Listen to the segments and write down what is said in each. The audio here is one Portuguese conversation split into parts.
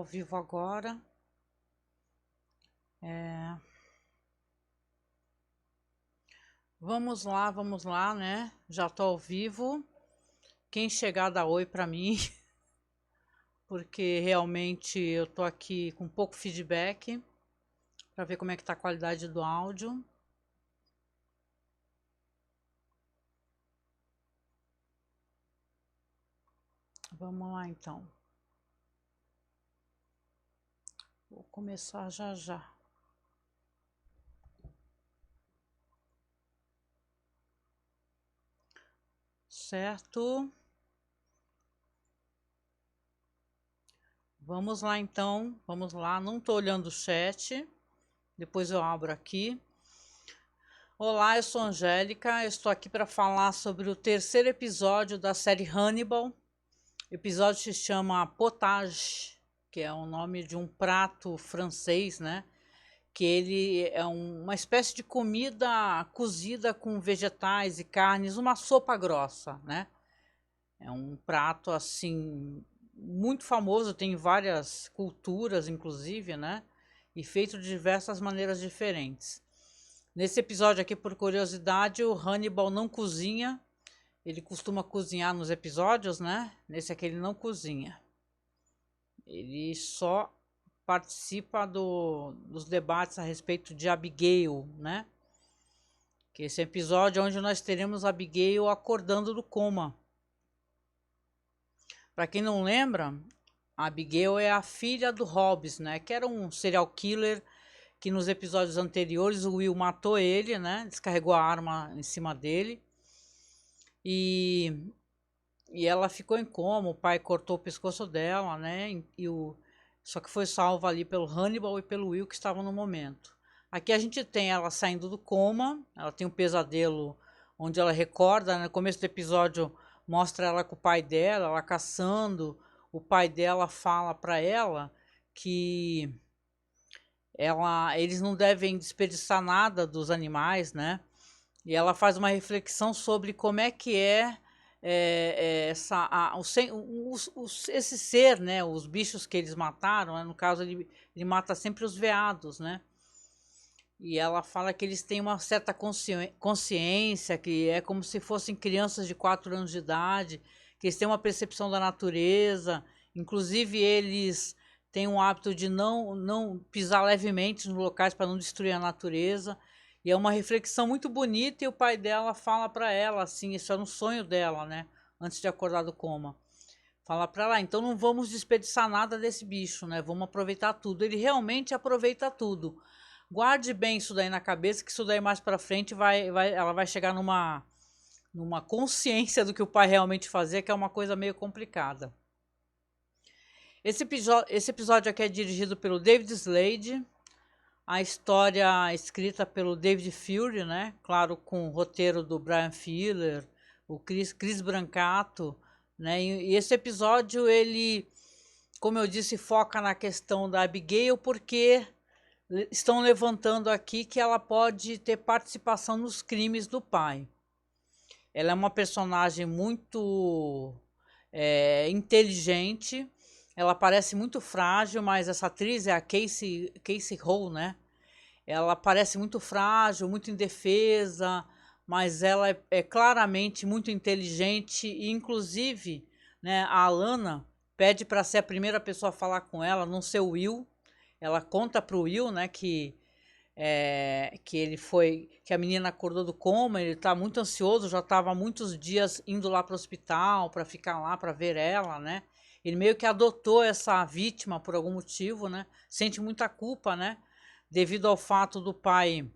vivo agora. Vamos lá, né? Já tô ao vivo. Quem chegar dá oi pra mim, porque realmente eu tô aqui com pouco feedback para ver como é que tá a qualidade do áudio. Vamos lá então. Vou começar já já. Certo? Vamos lá então, vamos lá. Não tô olhando o chat, depois eu abro aqui. Olá, eu sou Angélica, estou aqui para falar sobre o terceiro episódio da série Hannibal. O episódio se chama Potage, que é o nome de um prato francês, né? Que ele é uma espécie de comida cozida com vegetais e carnes, uma sopa grossa, né? É um prato assim muito famoso, tem várias culturas, inclusive, né? E feito de diversas maneiras diferentes. Nesse episódio aqui, por curiosidade, o Hannibal não cozinha. Ele costuma cozinhar nos episódios, né? Nesse aqui ele não cozinha. Ele só participa dos debates a respeito de Abigail, né? Que esse episódio é onde nós teremos Abigail acordando do coma. Para quem não lembra, a Abigail é a filha do Hobbs, né? Que era um serial killer que nos episódios anteriores o Will matou ele, né? Descarregou a arma em cima dele. E ela ficou em coma, o pai cortou o pescoço dela, né? Só que foi salva ali pelo Hannibal e pelo Will que estavam no momento. Aqui a gente tem ela saindo do coma, ela tem um pesadelo onde ela recorda, né? No começo do episódio mostra ela com o pai dela, ela caçando, o pai dela fala para ela que eles não devem desperdiçar nada dos animais, né? E ela faz uma reflexão sobre como é que esse ser, né? Os bichos que eles mataram, né? No caso ele mata sempre os veados, né? E ela fala que eles têm uma certa consciência, que é como se fossem crianças de 4 anos de idade, que eles têm uma percepção da natureza, inclusive eles têm um hábito de não pisar levemente nos locais para não destruir a natureza. E é uma reflexão muito bonita e o pai dela fala para ela, assim, isso era um sonho dela, né? Antes de acordar do coma. Fala para ela, então não vamos desperdiçar nada desse bicho, né? Vamos aproveitar tudo. Ele realmente aproveita tudo. Guarde bem isso daí na cabeça, que isso daí mais para frente ela vai chegar numa consciência do que o pai realmente fazia, que é uma coisa meio complicada. Esse episódio aqui é dirigido pelo David Slade, a história escrita pelo David Fury, né? Claro, com o roteiro do Brian Fuller, o Chris Brancato, né? E esse episódio, ele, como eu disse, foca na questão da Abigail, porque estão levantando aqui que ela pode ter participação nos crimes do pai. Ela é uma personagem muito inteligente, ela parece muito frágil, mas essa atriz é a Casey Ho, né? Ela parece muito frágil, muito indefesa, mas ela é claramente muito inteligente e, inclusive, né, a Alana pede para ser a primeira pessoa a falar com ela, não ser o Will. Ela conta pro Will, né, que que a menina acordou do coma, ele tá muito ansioso, já estava há muitos dias indo lá para o hospital para ficar lá para ver ela, né? Ele meio que adotou essa vítima por algum motivo, né? Sente muita culpa, né? Devido ao fato do pai,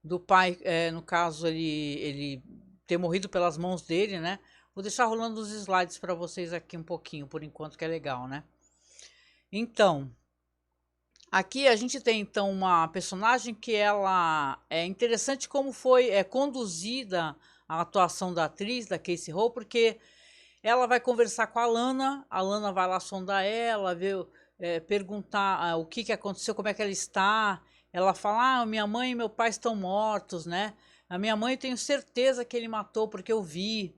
no caso ele ter morrido pelas mãos dele, né? Vou deixar rolando os slides para vocês aqui um pouquinho, por enquanto, que é legal, né? Então, aqui a gente tem então uma personagem que ela é interessante como foi conduzida a atuação da atriz, da Casey Ho, porque ela vai conversar com a Lana vai lá sondar ela, ver, perguntar o que aconteceu, como é que ela está. Ela fala, minha mãe e meu pai estão mortos, né? A minha mãe eu tenho certeza que ele matou porque eu vi.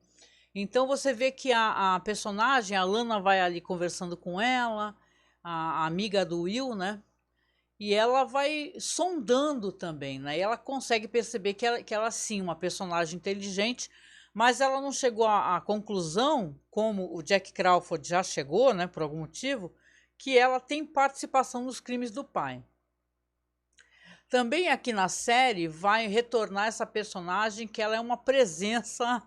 Então você vê que a personagem, a Lana vai ali conversando com ela, a amiga do Will, né? E ela vai sondando também, né? E ela consegue perceber que ela sim, uma personagem inteligente, mas ela não chegou à conclusão, como o Jack Crawford já chegou, né, por algum motivo, que ela tem participação nos crimes do pai. Também aqui na série vai retornar essa personagem que ela é uma presença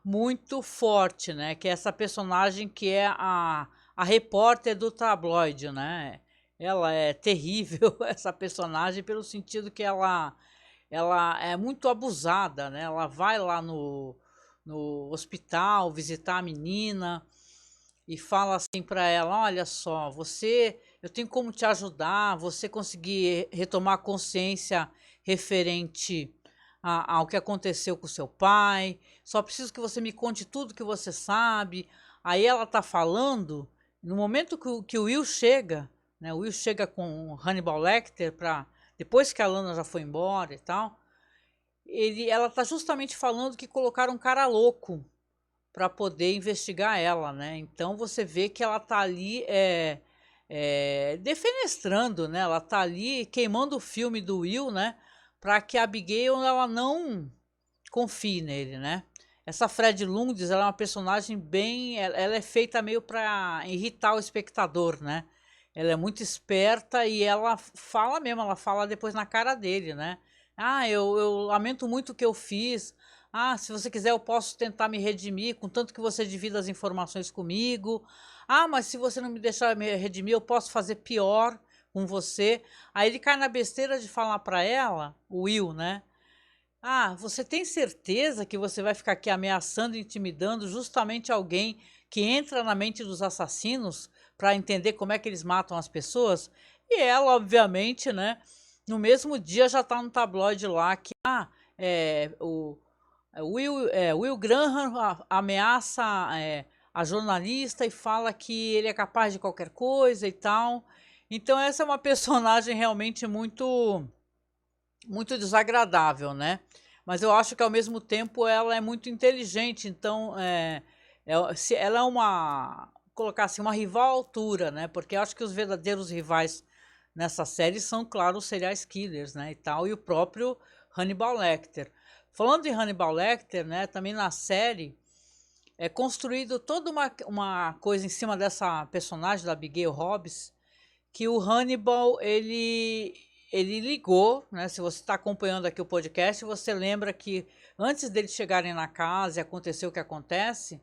muito forte, né? Que é essa personagem que é a repórter do tabloide, né? Ela é terrível, essa personagem, pelo sentido que ela é muito abusada, né? Ela vai lá no hospital visitar a menina e fala assim para ela: olha só, eu tenho como te ajudar, você conseguir retomar a consciência referente ao que aconteceu com seu pai, só preciso que você me conte tudo que você sabe. Aí ela tá falando, no momento que o Will chega, né, o Will chega com o Hannibal Lecter, depois que a Lana já foi embora e tal, ela tá justamente falando que colocaram um cara louco para poder investigar ela, né? Então você vê que ela tá ali defenestrando, né? Ela tá ali queimando o filme do Will, né? Para que a Abigail ela não confie nele, né? Essa Fred Lundes, ela é uma personagem bem, ela é feita meio para irritar o espectador, né? Ela é muito esperta e ela fala mesmo, ela fala depois na cara dele, né? Ah, eu lamento muito o que eu fiz. Ah, se você quiser eu posso tentar me redimir, contanto que você divida as informações comigo. Ah, mas se você não me deixar me redimir, eu posso fazer pior com você. Aí ele cai na besteira de falar para ela, o Will, né? Ah, você tem certeza que você vai ficar aqui ameaçando e intimidando justamente alguém que entra na mente dos assassinos para entender como é que eles matam as pessoas? E ela, obviamente, né, no mesmo dia já está no tabloide lá que Will Graham ameaça a jornalista e fala que ele é capaz de qualquer coisa e tal. Então essa é uma personagem realmente muito desagradável, né? Mas eu acho que ao mesmo tempo ela é muito inteligente, então ela é colocar assim, uma rival à altura, né? Porque eu acho que os verdadeiros rivais nessa série são, claro, os serial killers, né? E tal, e o próprio Hannibal Lecter. Falando de Hannibal Lecter, né? Também na série é construído toda uma coisa em cima dessa personagem da Abigail Hobbs, que o Hannibal ele ligou, né? Se você está acompanhando aqui o podcast, você lembra que antes deles chegarem na casa e acontecer o que acontece,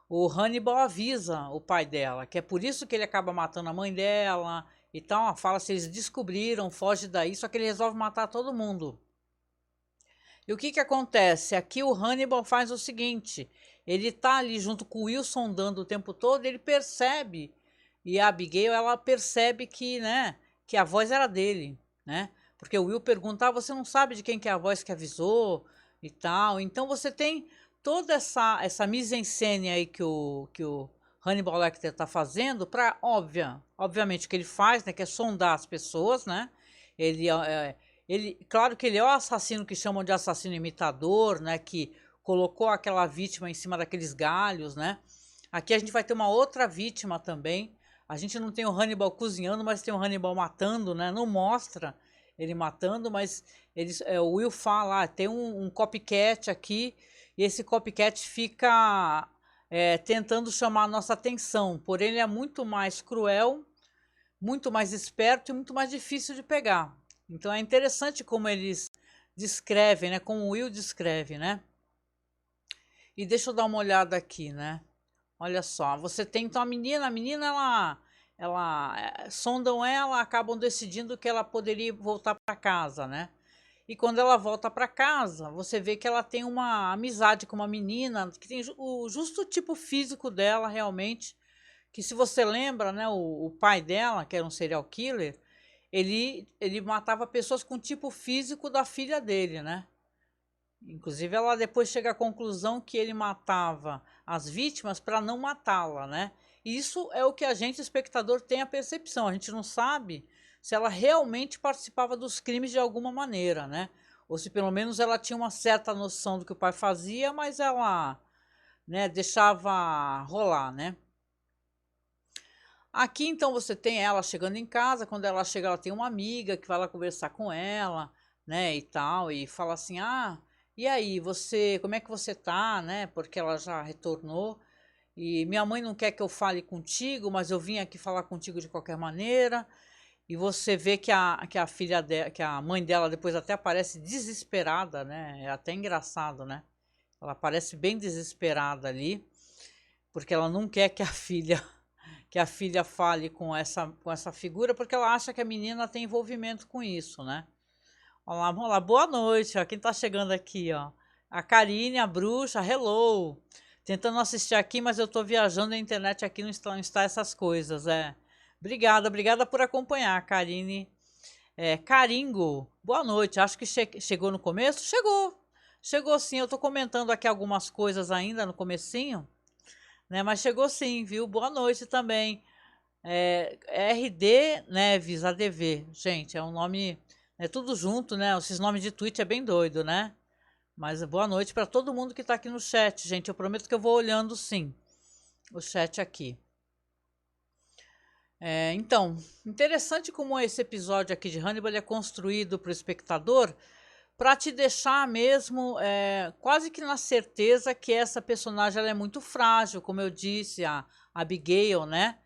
o Hannibal avisa o pai dela, que é por isso que ele acaba matando a mãe dela e tal. Fala se eles descobriram, foge daí, só que ele resolve matar todo mundo. E o que que acontece? Aqui o Hannibal faz o seguinte, ele tá ali junto com o Wilson dando o tempo todo, ele percebe, e a Abigail, ela percebe que, né, que a voz era dele, né? Porque o Will pergunta, você não sabe de quem que é a voz que avisou e tal. Então você tem toda essa mise-en-scène aí que o Hannibal Lecter tá fazendo para, obviamente, o que ele faz, né, que é sondar as pessoas, né? Ele claro que ele é o assassino que chamam de assassino imitador, né? Que colocou aquela vítima em cima daqueles galhos, né? Aqui a gente vai ter uma outra vítima também. A gente não tem o Hannibal cozinhando, mas tem o Hannibal matando, né? Não mostra ele matando, mas o Will fala, tem um copycat aqui, e esse copycat fica tentando chamar a nossa atenção, porém ele é muito mais cruel, muito mais esperto e muito mais difícil de pegar. Então é interessante como eles descrevem, né? Como o Will descreve, né? E deixa eu dar uma olhada aqui, né? Olha só, você tem então a menina sondam ela, acabam decidindo que ela poderia voltar para casa, né? E quando ela volta para casa, você vê que ela tem uma amizade com uma menina que tem o justo tipo físico dela realmente, que se você lembra, né, o pai dela, que era um serial killer, ele matava pessoas com o tipo físico da filha dele, né? Inclusive, ela depois chega à conclusão que ele matava as vítimas para não matá-la, né? E isso é o que a gente, espectador, tem a percepção. A gente não sabe se ela realmente participava dos crimes de alguma maneira, né? Ou se pelo menos ela tinha uma certa noção do que o pai fazia, mas ela, né, deixava rolar, né? Aqui, então, você tem ela chegando em casa. Quando ela chega, ela tem uma amiga que vai lá conversar com ela, né, e tal, e fala assim, e aí, como é que você tá, né, porque ela já retornou, e minha mãe não quer que eu fale contigo, mas eu vim aqui falar contigo de qualquer maneira. E você vê que a filha dela, que a mãe dela depois até aparece desesperada, né, é até engraçado, né, ela parece bem desesperada ali, porque ela não quer que a filha fale com essa figura, porque ela acha que a menina tem envolvimento com isso, né. Olá, vamos lá, boa noite, ó, quem tá chegando aqui, ó. A Karine, a bruxa, hello. Tentando assistir aqui, mas eu tô viajando, a internet aqui não está essas coisas, é. Obrigada, obrigada por acompanhar, Karine. Caringo, boa noite, acho que chegou no começo? Chegou, chegou sim, eu tô comentando aqui algumas coisas ainda no comecinho, né, mas chegou sim, viu? Boa noite também. RD Neves ADV, gente, é um nome, é tudo junto, né? Esses nomes de tweet é bem doido, né? Mas boa noite para todo mundo que está aqui no chat, gente. Eu prometo que eu vou olhando sim o chat aqui. Então, interessante como esse episódio aqui de Hannibal é construído para o espectador para te deixar mesmo quase que na certeza que essa personagem ela é muito frágil, como eu disse, a Abigail, né?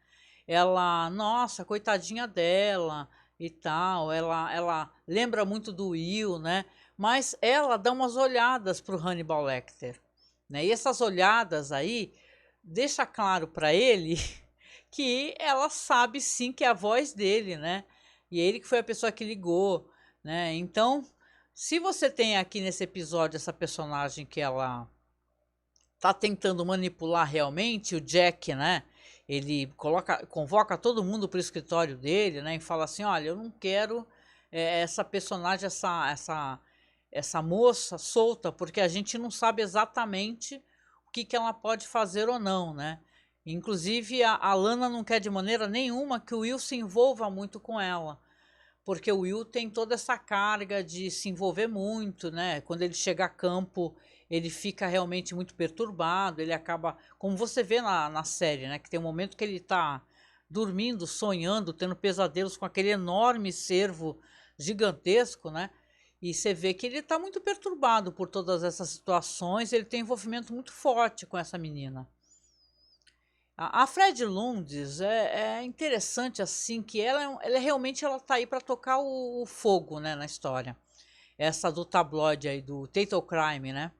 Ela, nossa, coitadinha dela e tal, ela lembra muito do Will, né? Mas ela dá umas olhadas para o Hannibal Lecter, né? E essas olhadas aí deixa claro para ele que ela sabe sim que é a voz dele, né? E ele que foi a pessoa que ligou, né? Então, se você tem aqui nesse episódio essa personagem que ela tá tentando manipular realmente, o Jack, né? Ele convoca todo mundo para o escritório dele, né? E fala assim, olha, eu não quero essa personagem, essa moça solta, porque a gente não sabe exatamente o que ela pode fazer ou não, né? Inclusive, a Lana não quer de maneira nenhuma que o Will se envolva muito com ela, porque o Will tem toda essa carga de se envolver muito, né? Quando ele chega a campo, ele fica realmente muito perturbado, ele acaba, como você vê na série, né? Que tem um momento que ele tá dormindo, sonhando, tendo pesadelos com aquele enorme cervo gigantesco, né? E você vê que ele tá muito perturbado por todas essas situações, ele tem um envolvimento muito forte com essa menina. A Fred Lundes é interessante assim que ela realmente ela tá aí para tocar o fogo, né, na história. Essa do tabloide aí do Fatal Crime, né?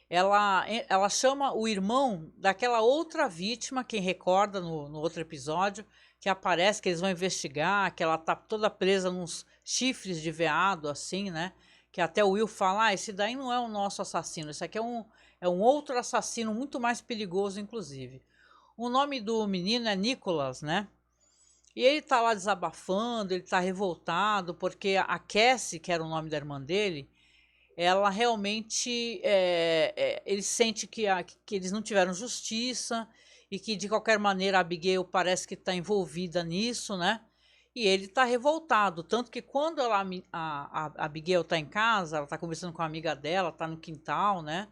Ela chama o irmão daquela outra vítima, quem recorda no outro episódio, que aparece, que eles vão investigar, que ela tá toda presa nos chifres de veado, assim, né? Que até o Will fala, esse daí não é o nosso assassino, esse aqui é um outro assassino muito mais perigoso, inclusive. O nome do menino é Nicholas, né? E ele tá lá desabafando, ele tá revoltado, porque a Cassie, que era o nome da irmã dele, ela realmente, ele sente que eles não tiveram justiça e que de qualquer maneira a Abigail parece que está envolvida nisso, né? E ele está revoltado, tanto que quando a Abigail está em casa, ela está conversando com a amiga dela, está no quintal, né?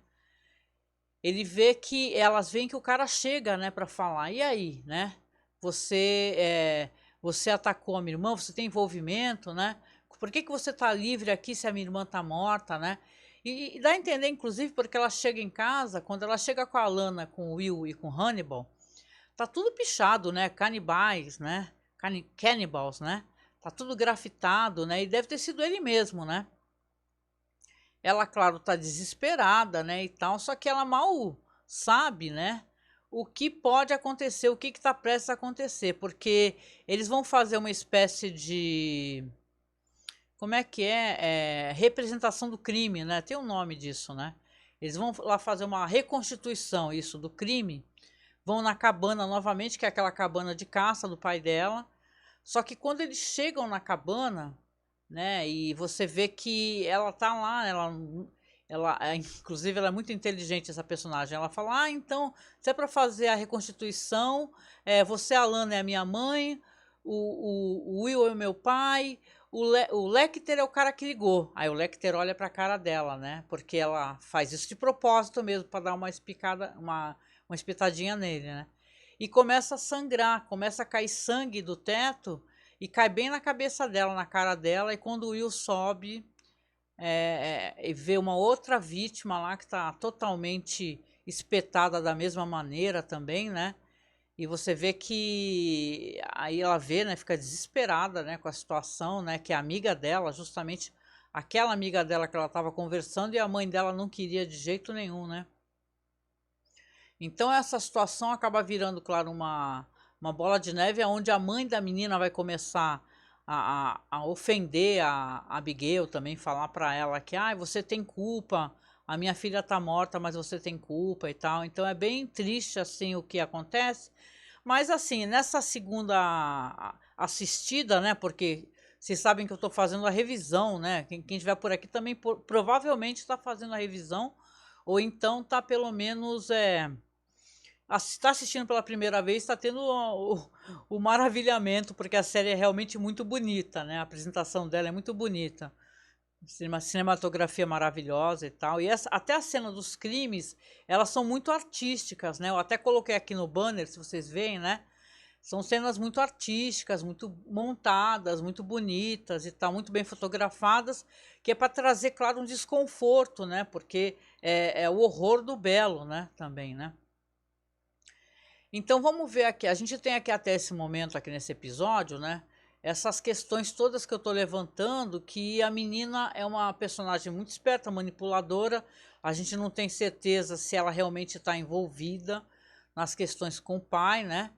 Ele vê que elas veem que o cara chega, né, para falar. E aí, né? Você você atacou a minha irmã, você tem envolvimento, né? Por que você tá livre aqui se a minha irmã tá morta, né? E dá a entender, inclusive, porque ela chega em casa, quando ela chega com a Lana, com o Will e com o Hannibal, tá tudo pichado, né? Canibais, né? Cannibals, né? Tá tudo grafitado, né? E deve ter sido ele mesmo, né? Ela, claro, tá desesperada, né, e tal, só que ela mal sabe, né, o que pode acontecer, o que está prestes a acontecer, porque eles vão fazer uma espécie de, como é que representação do crime, né, tem um nome disso, né, eles vão lá fazer uma reconstituição, isso, do crime, vão na cabana novamente, que é aquela cabana de caça do pai dela, só que quando eles chegam na cabana, né? E você vê que ela tá lá, inclusive ela é muito inteligente essa personagem. Ela fala: então, se é para fazer a reconstituição, você, Alana, é a minha mãe, o Will é o meu pai, o Lecter é o cara que ligou. Aí o Lecter olha para a cara dela, né? Porque ela faz isso de propósito mesmo para dar uma espitadinha nele, né? e começa a sangrar, começa a cair sangue do teto e cai bem na cabeça dela, na cara dela, e quando o Will sobe e vê uma outra vítima lá que está totalmente espetada da mesma maneira também, né? E você vê que aí ela vê, né, fica desesperada, né, com a situação, né, que a amiga dela, justamente aquela amiga dela que ela estava conversando e a mãe dela não queria de jeito nenhum, né? Então essa situação acaba virando, claro, uma bola de neve, onde a mãe da menina vai começar a ofender a Abigail também, falar para ela que você tem culpa, a minha filha tá morta, mas você tem culpa e tal. Então é bem triste assim o que acontece. Mas assim, nessa segunda assistida, né, porque vocês sabem que eu estou fazendo a revisão, né, quem estiver por aqui também provavelmente está fazendo a revisão, ou então está pelo menos está assistindo pela primeira vez, está tendo o maravilhamento, porque a série é realmente muito bonita, né? A apresentação dela é muito bonita. Cinematografia maravilhosa e tal. E até a cena dos crimes, elas são muito artísticas, né? Eu até coloquei aqui no banner, se vocês veem, né? São cenas muito artísticas, muito montadas, muito bonitas e tal, muito bem fotografadas, que é para trazer, claro, um desconforto, né? Porque é o horror do belo, né? Também, né? Então vamos ver aqui, a gente tem aqui até esse momento aqui nesse episódio, né? Essas questões todas que eu tô levantando, que a menina é uma personagem muito esperta, manipuladora, a gente não tem certeza se ela realmente está envolvida nas questões com o pai, né?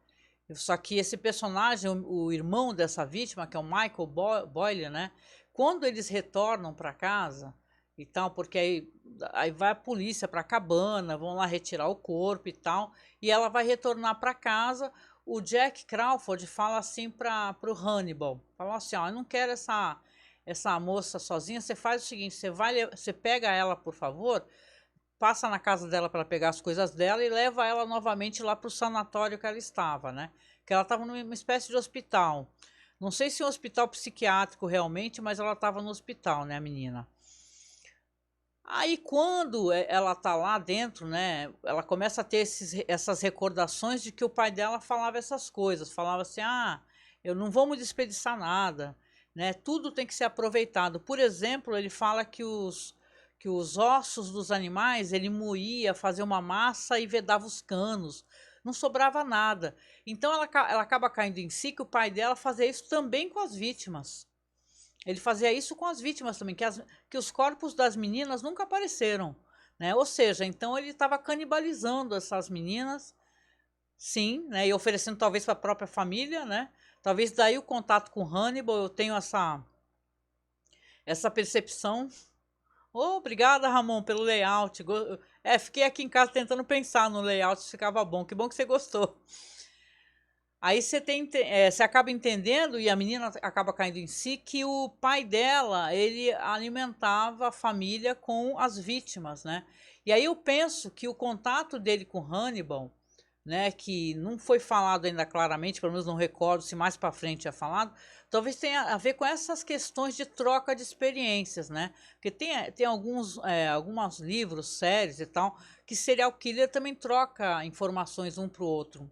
Só que esse personagem, o irmão dessa vítima, que é o Michael Boyle, né? Quando eles retornam para casa e tal, porque aí vai a polícia para a cabana, vão lá retirar o corpo e tal, e ela vai retornar para casa. O Jack Crawford fala assim para o Hannibal, fala assim, ó, eu não quero essa moça sozinha, você faz o seguinte, você pega ela, por favor, passa na casa dela para pegar as coisas dela e leva ela novamente lá para o sanatório que ela estava, né? Que ela estava numa espécie de hospital. Não sei se é um hospital psiquiátrico realmente, mas ela estava no hospital, né, a menina. Aí quando ela tá lá dentro, né, ela começa a ter essas recordações de que o pai dela falava essas coisas, falava assim, eu não vou me desperdiçar nada, né, tudo tem que ser aproveitado. Por exemplo, ele fala que os ossos dos animais, ele moía, fazia uma massa e vedava os canos, não sobrava nada. Então ela acaba caindo em si que o pai dela fazia isso também com as vítimas. Ele fazia isso com as vítimas também, que os corpos das meninas nunca apareceram, né? Ou seja, então ele estava canibalizando essas meninas, sim, né? E oferecendo talvez para a própria família, né? Talvez daí o contato com Hannibal, eu tenho essa percepção. Oh, obrigada, Ramon, pelo layout. Fiquei aqui em casa tentando pensar no layout, se ficava bom. Que bom que você gostou. Aí você acaba entendendo, e a menina acaba caindo em si, que o pai dela, ele alimentava a família com as vítimas, né? E aí eu penso que o contato dele com Hannibal, né, que não foi falado ainda claramente, pelo menos não recordo se mais para frente é falado, talvez tenha a ver com essas questões de troca de experiências, né? Porque tem alguns livros, séries e tal, que serial killer também troca informações um para o outro,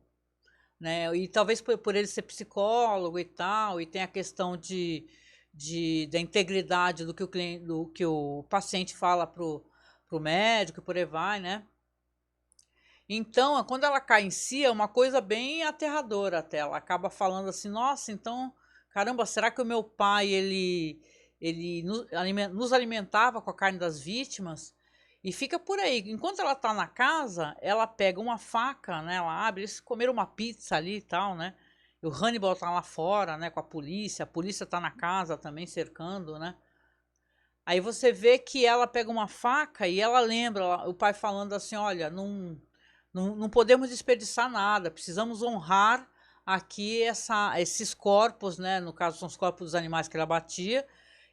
né? E talvez por ele ser psicólogo e tal, e tem a questão da integridade do que o cliente, do que o paciente fala pro médico e por aí vai, né? Então, quando ela cai em si, é uma coisa bem aterradora até. Ela acaba falando assim, nossa, então, caramba, será que o meu pai, ele nos alimentava com a carne das vítimas? E fica por aí. Enquanto ela tá na casa, ela pega uma faca, né? Ela abre, eles comeram uma pizza ali e tal, né? E o Hannibal tá lá fora, né? Com a polícia tá na casa também cercando, né? Aí você vê que ela pega uma faca e ela lembra o pai falando assim, olha, não podemos desperdiçar nada, precisamos honrar aqui esses corpos, né? No caso são os corpos dos animais que ela batia,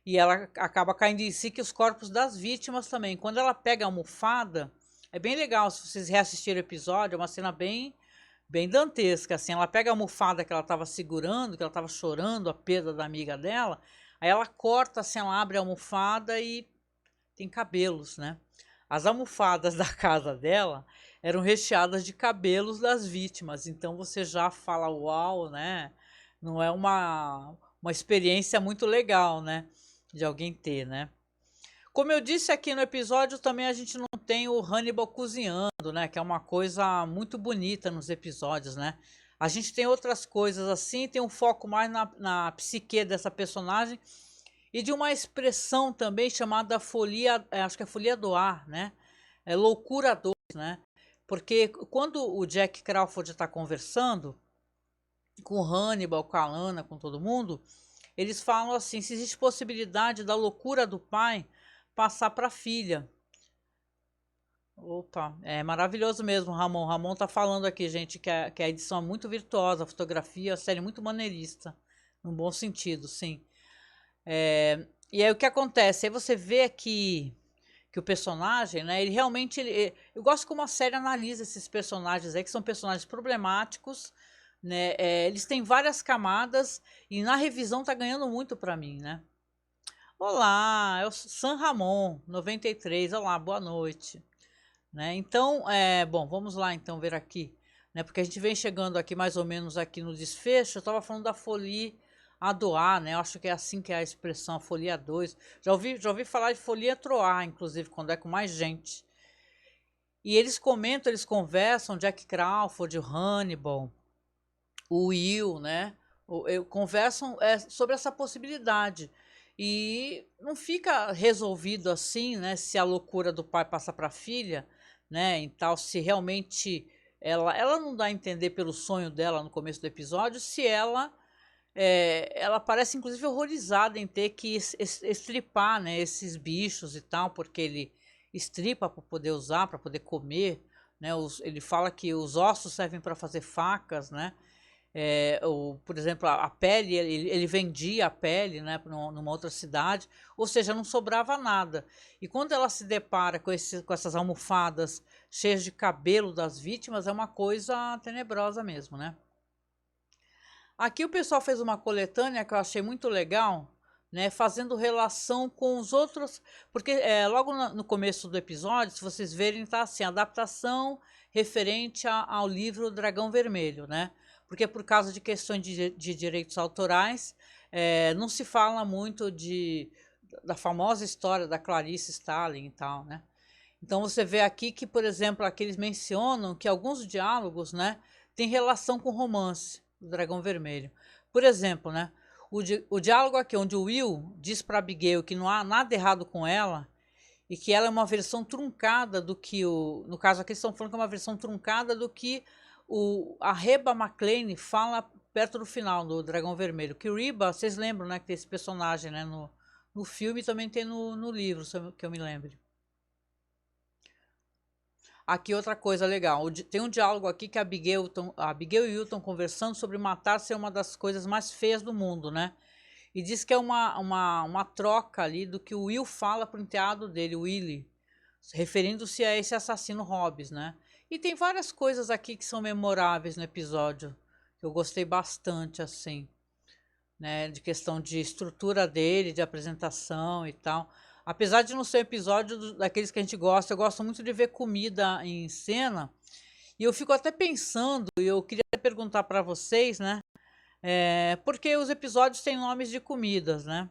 e ela acaba caindo em si que os corpos das vítimas também. Quando ela pega a almofada, é bem legal, se vocês reassistirem o episódio, é uma cena bem dantesca, assim, ela pega a almofada que ela estava segurando, que ela estava chorando a perda da amiga dela, aí ela corta, assim, ela abre a almofada e tem cabelos, né? As almofadas da casa dela, eram recheadas de cabelos das vítimas. Então você já fala, uau, né? Não é uma experiência muito legal, né? De alguém ter, né? Como eu disse aqui no episódio, também a gente não tem o Hannibal cozinhando, né? Que é uma coisa muito bonita nos episódios, né? A gente tem outras coisas assim, tem um foco mais na psique dessa personagem e de uma expressão também chamada folia, acho que é folia do ar, né? É loucura 2, né? Porque quando o Jack Crawford está conversando com o Hannibal, com a Lana, com todo mundo, eles falam assim, se existe possibilidade da loucura do pai passar para a filha. Opa, é maravilhoso mesmo, Ramon. Ramon tá falando aqui, gente, que a edição é muito virtuosa, a fotografia, a série é muito maneirista, num bom sentido, sim. E aí o que acontece? Aí você vê que o personagem, né, ele realmente... eu gosto como a série analisa esses personagens aí, que são personagens problemáticos, né, eles têm várias camadas e na revisão tá ganhando muito para mim, né. Olá, é o San Ramon, 93, olá, boa noite. Né? Então, bom, vamos lá então ver aqui, né? Porque a gente vem chegando aqui mais ou menos aqui no desfecho. Eu estava falando da folia a doar, né? Eu acho que é assim que é a expressão, folia 2. Já ouvi falar de folia troar, inclusive, quando é com mais gente. E eles comentam, eles conversam, Jack Crawford, o Hannibal, o Will, né? Conversam sobre essa possibilidade. E não fica resolvido assim, né? Se a loucura do pai passa para a filha, né? Então, se realmente ela não dá a entender pelo sonho dela no começo do episódio, se ela parece inclusive horrorizada em ter que estripar, né? Esses bichos e tal, porque ele estripa para poder usar, para poder comer, né? Ele fala que os ossos servem para fazer facas, né? Por exemplo, a pele, ele vendia a pele, né, numa outra cidade, ou seja, não sobrava nada. E quando ela se depara com essas almofadas cheias de cabelo das vítimas, é uma coisa tenebrosa mesmo, né? Aqui o pessoal fez uma coletânea que eu achei muito legal, né, fazendo relação com os outros, porque logo no começo do episódio, se vocês verem, tá assim, adaptação referente ao livro Dragão Vermelho, né? Porque por causa de questões de direitos autorais, não se fala muito da famosa história da Clarice Starling e tal, né? Então você vê aqui que, por exemplo, aqui eles mencionam que alguns diálogos, né, têm relação com o romance do Dragão Vermelho. Por exemplo, né, o diálogo aqui onde o Will diz para Abigail que não há nada errado com ela e que ela é uma versão truncada do que no caso aqui eles estão falando que é uma versão truncada do que a Reba McClane fala perto do final do Dragão Vermelho. Que o Reba, vocês lembram, né, que tem esse personagem, né, no filme e também tem no livro, que eu me lembre. Aqui outra coisa legal, tem um diálogo aqui que a Abigail e o Will estão conversando sobre matar ser uma das coisas mais feias do mundo, né? E diz que é uma troca ali do que o Will fala pro enteado dele, o Willie, referindo-se a esse assassino Hobbs, né? E tem várias coisas aqui que são memoráveis no episódio, que eu gostei bastante, assim, né? De questão de estrutura dele, de apresentação e tal. Apesar de não ser um episódio daqueles que a gente gosta, eu gosto muito de ver comida em cena. E eu fico até pensando, e eu queria perguntar para vocês, né? Porque os episódios têm nomes de comidas, né?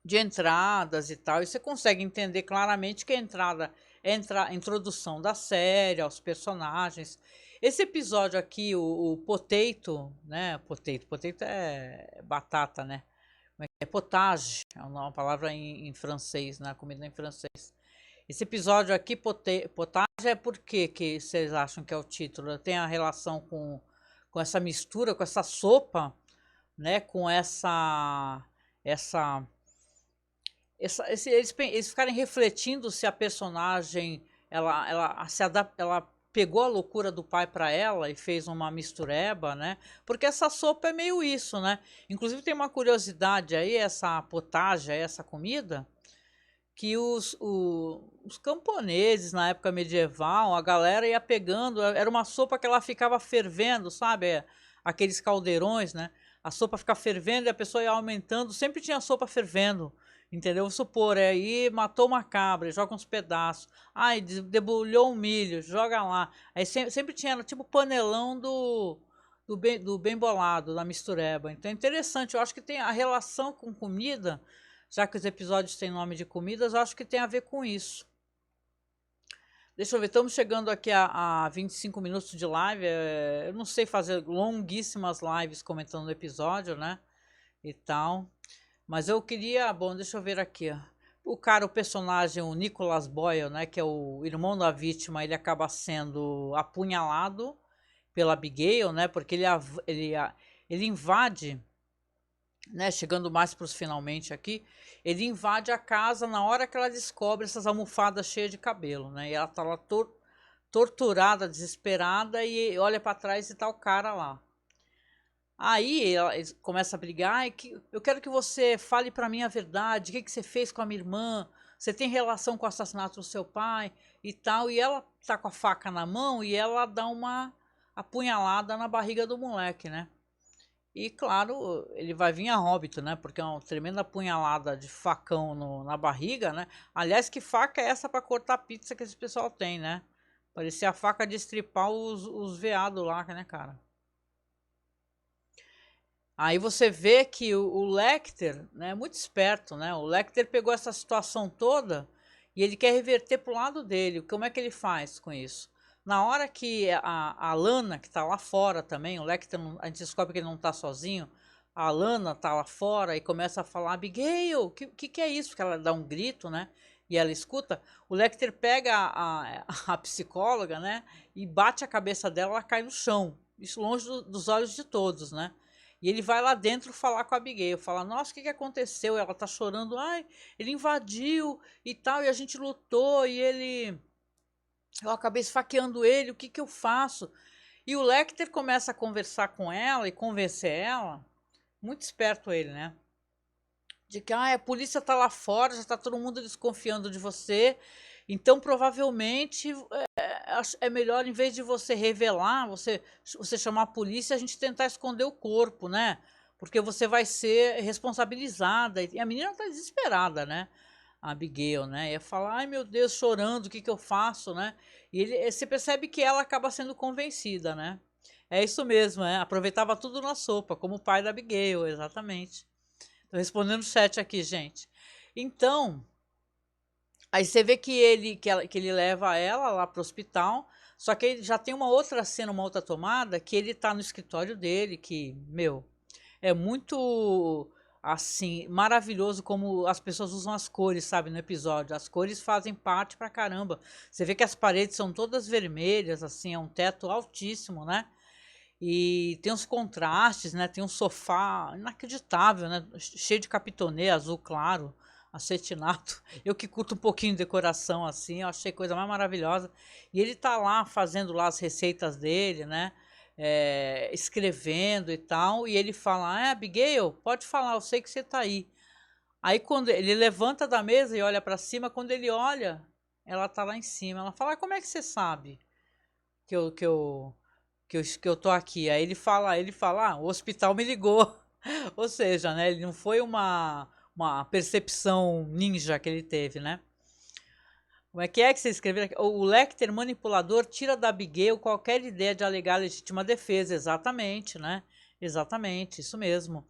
De entradas e tal. E você consegue entender claramente que a entrada é a introdução da série, aos personagens. Esse episódio aqui, o potato, né? Potato é batata, né? É potage, é uma palavra em francês, né? Comida em francês. Esse episódio aqui, potage, é por quê que vocês acham que é o título? Tem a relação com essa mistura, com essa sopa, né? Com eles ficarem refletindo se a personagem ela pegou a loucura do pai para ela e fez uma mistureba, né? Porque essa sopa é meio isso, né? Inclusive tem uma curiosidade aí, essa potagem, essa comida, que os camponeses na época medieval, a galera ia pegando, era uma sopa que ela ficava fervendo, sabe? Aqueles caldeirões, né? A sopa ficava fervendo e a pessoa ia aumentando, sempre tinha sopa fervendo. entendeu? Vamos supor, aí matou uma cabra, joga uns pedaços. Ai, debulhou um milho, joga lá. Aí sempre tinha, tipo, panelão do bem bolado, da mistureba. Então é interessante, eu acho que tem a relação com comida, já que os episódios têm nome de comidas, eu acho que tem a ver com isso. Deixa eu ver, estamos chegando aqui a 25 minutos de live. Eu não sei fazer longuíssimas lives comentando o episódio, né? E tal. Mas eu queria. Bom, deixa eu ver aqui. O cara, o personagem, o Nicholas Boyle, né? Que é o irmão da vítima, ele acaba sendo apunhalado pela Abigail, né? Porque ele invade, né? Chegando mais para os finalmente aqui, ele invade a casa na hora que ela descobre essas almofadas cheias de cabelo, né? E ela tá lá torturada, desesperada, e olha para trás e tá o cara lá. Aí ela começa a brigar, eu quero que você fale para mim a verdade, o que você fez com a minha irmã, você tem relação com o assassinato do seu pai e tal, e ela tá com a faca na mão e ela dá uma apunhalada na barriga do moleque, né? E claro, ele vai vir a óbito, né? Porque é uma tremenda apunhalada de facão na barriga, né? Aliás, que faca é essa para cortar pizza que esse pessoal tem, né? Parecia a faca de estripar os veados lá, né, cara? Aí você vê que o Lecter, né, é muito esperto, né? O Lecter pegou essa situação toda e ele quer reverter pro lado dele. Como é que ele faz com isso? Na hora que a Lana, que tá lá fora também, o Lecter, a gente descobre que ele não tá sozinho, a Lana tá lá fora e começa a falar, Abigail, o que é isso? Porque ela dá um grito, né? E ela escuta. O Lecter pega a psicóloga, né? E bate a cabeça dela, ela cai no chão. Isso longe dos olhos de todos, né? E ele vai lá dentro falar com a Abigail, fala, nossa, o que aconteceu? Ela tá chorando, ai, ele invadiu e tal, e a gente lutou, eu acabei esfaqueando ele, o que eu faço? E o Lecter começa a conversar com ela e convencer ela, muito esperto ele, né? De que a polícia tá lá fora, já tá todo mundo desconfiando de você, então provavelmente é melhor, em vez de você revelar, você chamar a polícia, a gente tentar esconder o corpo, né? Porque você vai ser responsabilizada. E a menina tá desesperada, né? A Abigail, né? Ia falar, ai meu Deus, chorando, o que eu faço, né? E você percebe que ela acaba sendo convencida, né? É isso mesmo, aproveitava tudo na sopa, como o pai da Abigail, exatamente. Tô respondendo o chat aqui, gente. Então, aí você vê que ele leva ela lá pro hospital, só que ele já tem uma outra cena, uma outra tomada, que ele tá no escritório dele, que, meu, é muito, assim, maravilhoso como as pessoas usam as cores, sabe, no episódio. As cores fazem parte pra caramba. Você vê que as paredes são todas vermelhas, assim, é um teto altíssimo, né? E tem uns contrastes, né? Tem um sofá inacreditável, né? Cheio de capitonê azul claro, acetinato. Eu que curto um pouquinho de decoração assim, eu achei coisa mais maravilhosa. E ele tá lá fazendo lá as receitas dele, né? Escrevendo e tal. E ele fala: Abigail, pode falar, eu sei que você tá aí. Aí quando ele levanta da mesa e olha para cima, quando ele olha, ela tá lá em cima. Ela fala: como é que você sabe que eu tô aqui? Aí ele fala, o hospital me ligou. Ou seja, né, ele não foi uma percepção ninja que ele teve, né? Como é que você escreveu aqui? O Lecter manipulador tira da Abigail qualquer ideia de alegar legítima defesa. Exatamente, né? Exatamente, isso mesmo.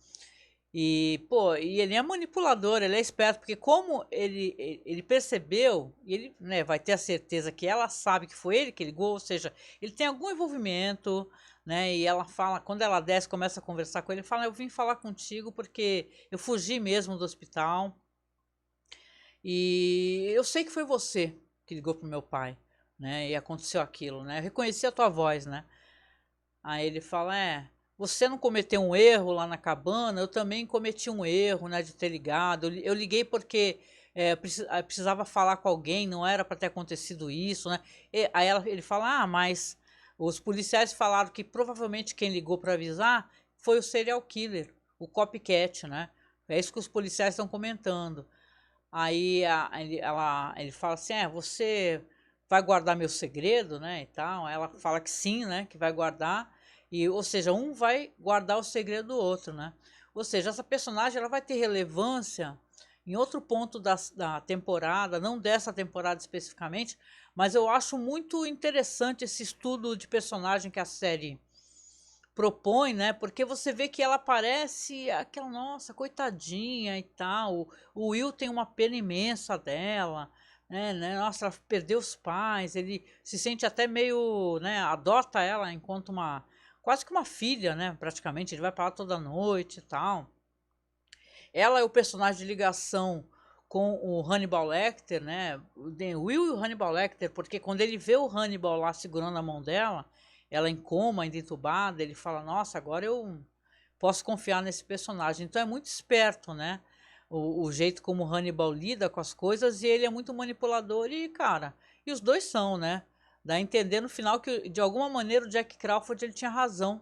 E, pô, e ele é manipulador, ele é esperto, porque como ele percebeu, e ele, né, vai ter a certeza que ela sabe que foi ele que ligou, ou seja, ele tem algum envolvimento, né, e ela fala, quando ela desce, começa a conversar com ele, fala, eu vim falar contigo porque eu fugi mesmo do hospital, e eu sei que foi você que ligou pro meu pai, né, e aconteceu aquilo, né, eu reconheci a tua voz, né. Aí ele fala, você não cometeu um erro lá na cabana, eu também cometi um erro, né, de ter ligado. Eu liguei porque precisava falar com alguém, não era para ter acontecido isso, né? Aí ele fala, mas os policiais falaram que provavelmente quem ligou para avisar foi o serial killer, o copycat, né? É isso que os policiais estão comentando. Aí ele fala assim, você vai guardar meu segredo, né, e tal. Ela fala que sim, né, que vai guardar. E, ou seja, um vai guardar o segredo do outro, né? Ou seja, essa personagem ela vai ter relevância em outro ponto da temporada, não dessa temporada especificamente, mas eu acho muito interessante esse estudo de personagem que a série propõe, né? Porque você vê que ela parece aquela, nossa, coitadinha e tal. O Will tem uma pena imensa dela, né? Nossa, ela perdeu os pais, ele se sente até meio, né? Adota ela enquanto uma, quase que uma filha, né? Praticamente, ele vai para lá toda noite e tal. Ela é o personagem de ligação com o Hannibal Lecter, né? O Will e o Hannibal Lecter, porque quando ele vê o Hannibal lá segurando a mão dela, ela em coma, ainda entubada, ele fala, nossa, agora eu posso confiar nesse personagem. Então é muito esperto, né? O jeito como o Hannibal lida com as coisas, e ele é muito manipulador e, cara, e os dois são, né? Dá a entender no final que, de alguma maneira, o Jack Crawford ele tinha razão,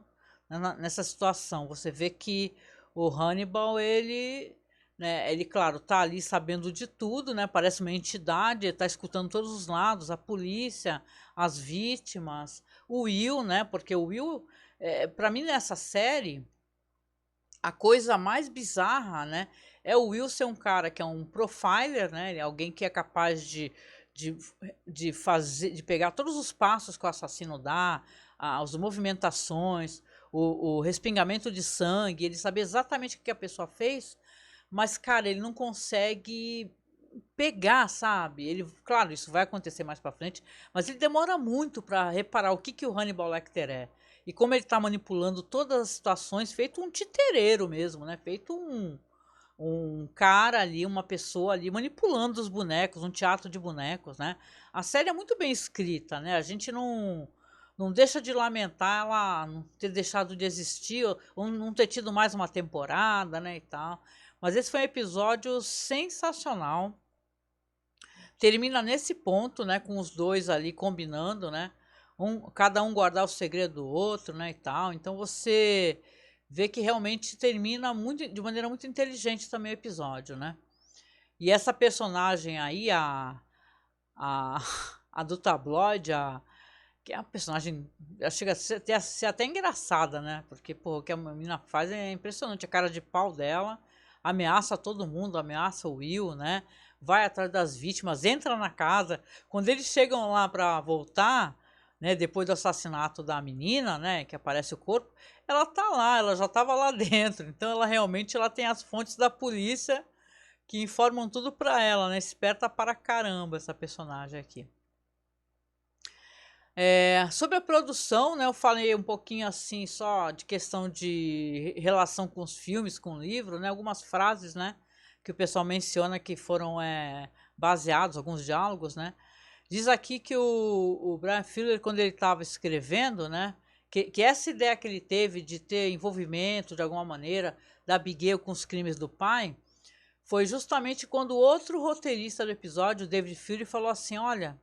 né, nessa situação. Você vê que o Hannibal, ele, né, ele, claro, tá ali sabendo de tudo, né? Parece uma entidade, ele tá escutando todos os lados, a polícia, as vítimas, o Will, né? Porque o Will, para mim, nessa série, a coisa mais bizarra, né, é o Will ser um cara que é um profiler, né? Ele é alguém que é capaz de, de fazer, de pegar todos os passos que o assassino dá, as movimentações, o respingamento de sangue, ele sabe exatamente o que a pessoa fez, mas, cara, ele não consegue pegar, sabe? Ele, claro, isso vai acontecer mais pra frente, mas ele demora muito para reparar o que o Hannibal Lecter é. E como ele tá manipulando todas as situações, feito um titereiro mesmo, né? Feito um cara ali, uma pessoa ali manipulando os bonecos, um teatro de bonecos, né? A série é muito bem escrita, né? A gente não deixa de lamentar ela não ter deixado de existir, ou não ter tido mais uma temporada, né, e tal. Mas esse foi um episódio sensacional. Termina nesse ponto, né, com os dois ali combinando, né? Cada um guardar o segredo do outro, né, e tal. Então você vê que realmente termina muito, de maneira muito inteligente também o episódio, né? E essa personagem aí, a, a do tabloide, que é a personagem, chega a ser até engraçada, né? Porque, pô, o que a menina faz é impressionante. A cara de pau dela, ameaça todo mundo, ameaça o Will, né? Vai atrás das vítimas, entra na casa. Quando eles chegam lá para voltar, né? Depois do assassinato da menina, né? Que aparece o corpo, ela tá lá, ela já tava lá dentro. Então ela realmente ela tem as fontes da polícia que informam tudo para ela, né? Esperta para caramba essa personagem aqui. Sobre a produção, né, eu falei um pouquinho assim só de questão de relação com os filmes, com o livro, né, algumas frases, né, que o pessoal menciona que foram baseados, alguns diálogos, né. Diz aqui que o Brian Fuller, quando ele estava escrevendo, né, que essa ideia que ele teve de ter envolvimento de alguma maneira da Abigail com os crimes do pai, foi justamente quando o outro roteirista do episódio, o David Fury, falou assim, olha,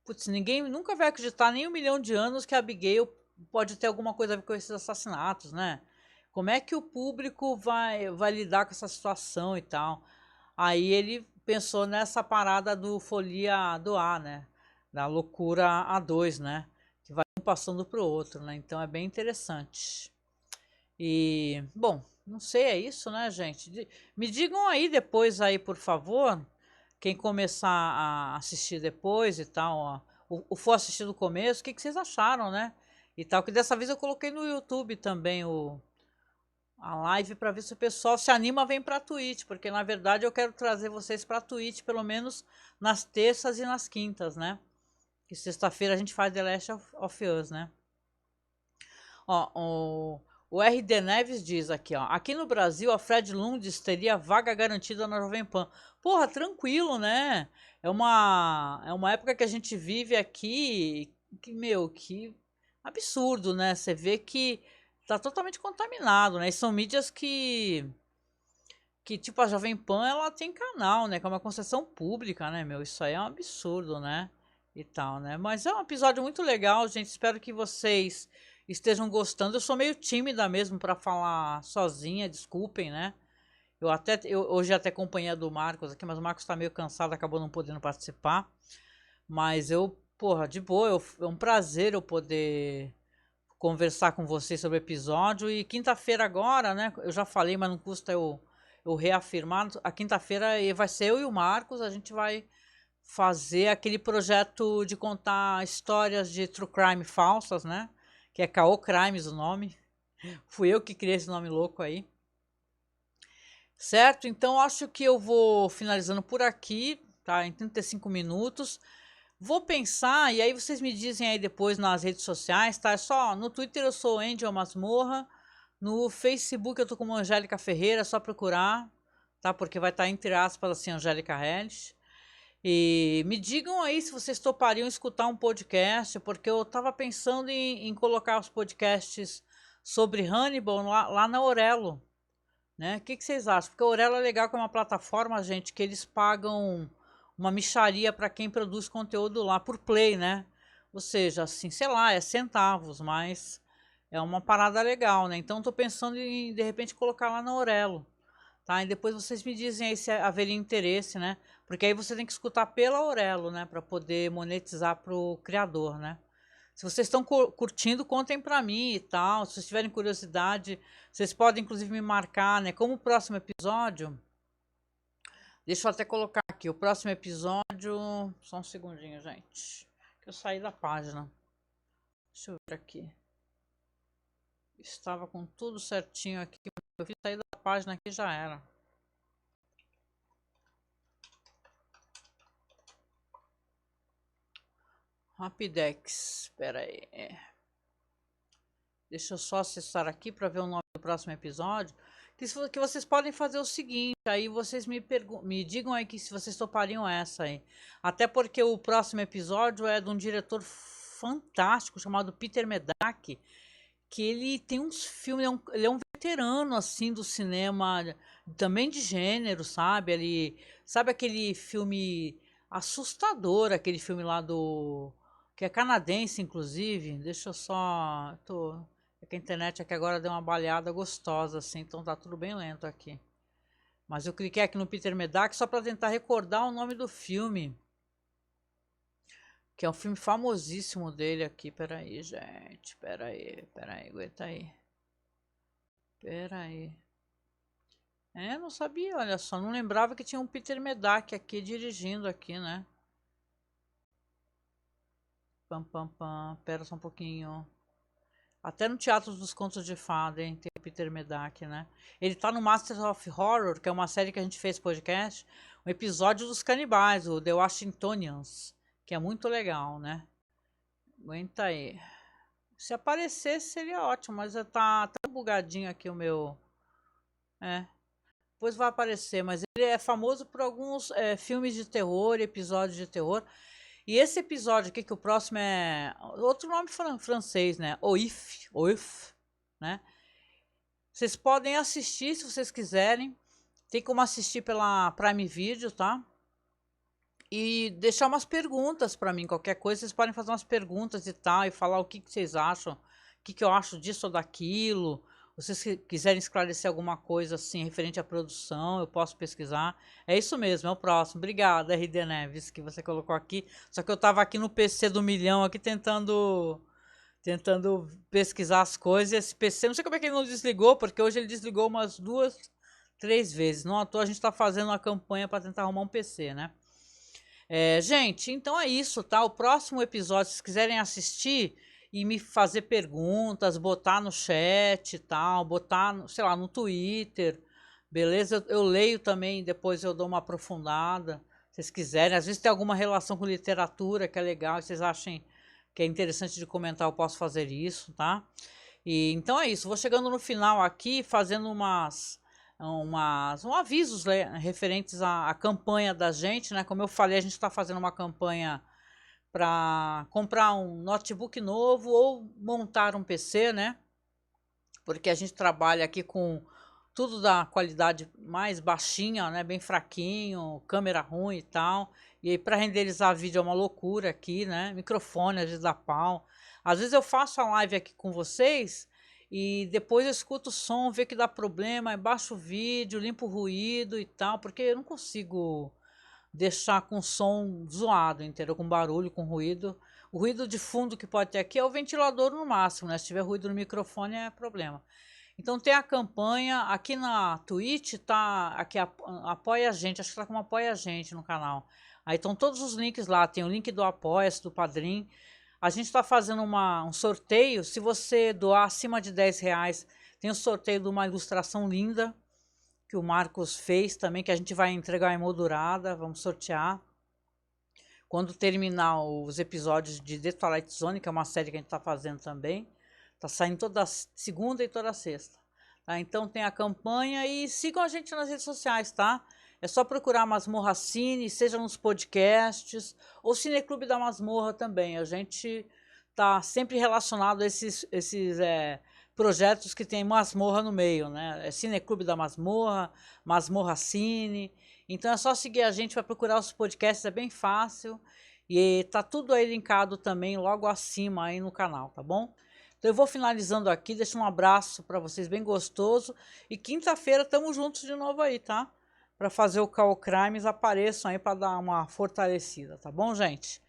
putz, ninguém nunca vai acreditar nem 1 milhão de anos que a Abigail pode ter alguma coisa a ver com esses assassinatos, né? Como é que o público vai lidar com essa situação e tal? Aí ele pensou nessa parada do Folia do A, né? Da loucura A2, né? Que vai um passando pro outro, né? Então é bem interessante. E, bom, não sei, é isso, né, gente? Me digam aí depois aí, por favor, quem começar a assistir depois e tal, ó, o for assistir do começo, o que vocês acharam, né? E tal, que dessa vez eu coloquei no YouTube também a live para ver se o pessoal se anima, vem para a Twitch, porque na verdade eu quero trazer vocês para a Twitch pelo menos nas terças e nas quintas, né? Que sexta-feira a gente faz The Last of Us, né? Ó, o RD Neves diz aqui, ó. Aqui no Brasil, a Fred Lundes teria vaga garantida na Jovem Pan. Porra, tranquilo, né? É uma época que a gente vive aqui que, meu, que absurdo, né? Você vê que tá totalmente contaminado, né? E são mídias que tipo, a Jovem Pan, ela tem canal, né? Que é uma concessão pública, né, meu? Isso aí é um absurdo, né? E tal, né? Mas é um episódio muito legal, gente. Espero que vocês estejam gostando. Eu sou meio tímida mesmo para falar sozinha, desculpem, né? Eu hoje até companhia do Marcos aqui, mas o Marcos tá meio cansado, acabou não podendo participar. Mas eu, porra, de boa, é um prazer eu poder conversar com vocês sobre o episódio. E quinta-feira agora, né? Eu já falei, mas não custa eu eu reafirmar, a quinta-feira vai ser eu e o Marcos, a gente vai fazer aquele projeto de contar histórias de true crime falsas, né? Que é Caô Crimes o nome. Fui eu que criei esse nome louco aí. Certo? Então acho que eu vou finalizando por aqui, tá? Em 35 minutos. Vou pensar, e aí vocês me dizem aí depois nas redes sociais, tá? É só, no Twitter eu sou Angel Masmorra, no Facebook eu tô como Angélica Ferreira, é só procurar, tá? Porque vai estar entre aspas assim, Angélica Hellis. E me digam aí se vocês topariam escutar um podcast, porque eu tava pensando em colocar os podcasts sobre Hannibal lá na Aurelo, né? O que vocês acham? Porque a Aurelo é legal, que é uma plataforma, gente, que eles pagam uma mixaria para quem produz conteúdo lá por play, né? Ou seja, assim, sei lá, é centavos, mas é uma parada legal, né? Então tô pensando em de repente colocar lá na Aurelo, tá? E depois vocês me dizem aí se haveria interesse, né? Porque aí você tem que escutar pela Aurelo, né, para poder monetizar pro criador, né? Se vocês estão curtindo, contem para mim e tal. Se vocês tiverem curiosidade, vocês podem inclusive me marcar, né? Como o próximo episódio, deixa eu até colocar aqui, o próximo episódio, só um segundinho, gente, que eu saí da página. Deixa eu ver aqui. Estava com tudo certinho aqui, eu fiz sair da página aqui, já era. Rapidex, espera aí. Deixa eu só acessar aqui para ver o nome do próximo episódio. Que vocês podem fazer o seguinte, aí vocês me digam aí que se vocês topariam essa aí. Até porque o próximo episódio é de um diretor fantástico chamado Peter Medak, que ele tem uns filmes, ele é um veterano assim do cinema, também de gênero, sabe? Ele, sabe aquele filme assustador, aquele filme lá do que é canadense, inclusive. Deixa eu só, é que a internet aqui agora deu uma baleada gostosa assim, então tá tudo bem lento aqui. Mas eu cliquei aqui no Peter Medak só para tentar recordar o nome do filme, que é um filme famosíssimo dele aqui. Peraí, gente, peraí, aguenta aí. Peraí. Não sabia, olha só, não lembrava que tinha um Peter Medak aqui dirigindo aqui, né? Pam, pam, pam, pera só um pouquinho. Até no Teatro dos Contos de Fada, hein, tem Peter Medak, né? Ele tá no Masters of Horror, que é uma série que a gente fez podcast, um episódio dos canibais, o The Washingtonians, que é muito legal, né? Aguenta aí. Se aparecesse seria ótimo, mas tá tão bugadinho aqui o meu... Depois vai aparecer, mas ele é famoso por alguns filmes de terror, episódios de terror. E esse episódio aqui, que o próximo é outro nome francês, né? Oif, né? Vocês podem assistir se vocês quiserem. Tem como assistir pela Prime Video, tá? E deixar umas perguntas para mim, qualquer coisa, vocês podem fazer umas perguntas e tal, e falar o que vocês acham, o que eu acho disso ou daquilo. Vocês quiserem esclarecer alguma coisa assim referente à produção, eu posso pesquisar. É isso mesmo, é o próximo. Obrigada, RD Neves, que você colocou aqui. Só que eu tava aqui no PC do milhão aqui tentando pesquisar as coisas. E esse PC, não sei como é que ele não desligou, porque hoje ele desligou umas 2, 3 vezes. Não à toa a gente tá fazendo uma campanha para tentar arrumar um PC, né? Gente, então é isso, tá? O próximo episódio, se quiserem assistir e me fazer perguntas, botar no chat e tal, botar, sei lá, no Twitter, beleza? Eu leio também, depois eu dou uma aprofundada, se vocês quiserem. Às vezes tem alguma relação com literatura que é legal, e vocês achem que é interessante de comentar, eu posso fazer isso, tá? E então é isso, vou chegando no final aqui, fazendo avisos, né, referentes à campanha da gente, né? Como eu falei, a gente está fazendo uma campanha para comprar um notebook novo ou montar um PC, né? Porque a gente trabalha aqui com tudo da qualidade mais baixinha, né? Bem fraquinho, câmera ruim e tal. E aí para renderizar vídeo é uma loucura aqui, né? Microfone às vezes dá pau. Às vezes eu faço a live aqui com vocês e depois eu escuto o som, ver que dá problema, baixo o vídeo, limpo o ruído e tal, porque eu não consigo deixar com som zoado, entendeu? Com barulho, com ruído. O ruído de fundo que pode ter aqui é o ventilador no máximo, né? Se tiver ruído no microfone é problema. Então tem a campanha, aqui na Twitch tá, aqui apoia a gente, acho que tá como apoia a gente no canal. Aí estão todos os links lá, tem o link do Apoia-se, do Padrim. A gente está fazendo um sorteio, se você doar acima de R$10, tem o sorteio de uma ilustração linda, que o Marcos fez também, que a gente vai entregar emoldurada, vamos sortear. Quando terminar os episódios de The Twilight Zone, que é uma série que a gente está fazendo também, tá saindo toda segunda e toda sexta. Tá? Então tem a campanha e sigam a gente nas redes sociais, tá? É só procurar Masmorra Cine, seja nos podcasts, ou Cineclube da Masmorra também. A gente tá sempre relacionado a esses projetos que tem masmorra no meio, né? É Cineclube da Masmorra, Masmorra Cine. Então é só seguir a gente para procurar os podcasts, é bem fácil. E tá tudo aí linkado também logo acima aí no canal, tá bom? Então eu vou finalizando aqui, deixo um abraço para vocês bem gostoso. E quinta-feira estamos juntos de novo aí, tá? Para fazer o Call Crimes, apareçam aí para dar uma fortalecida, tá bom, gente?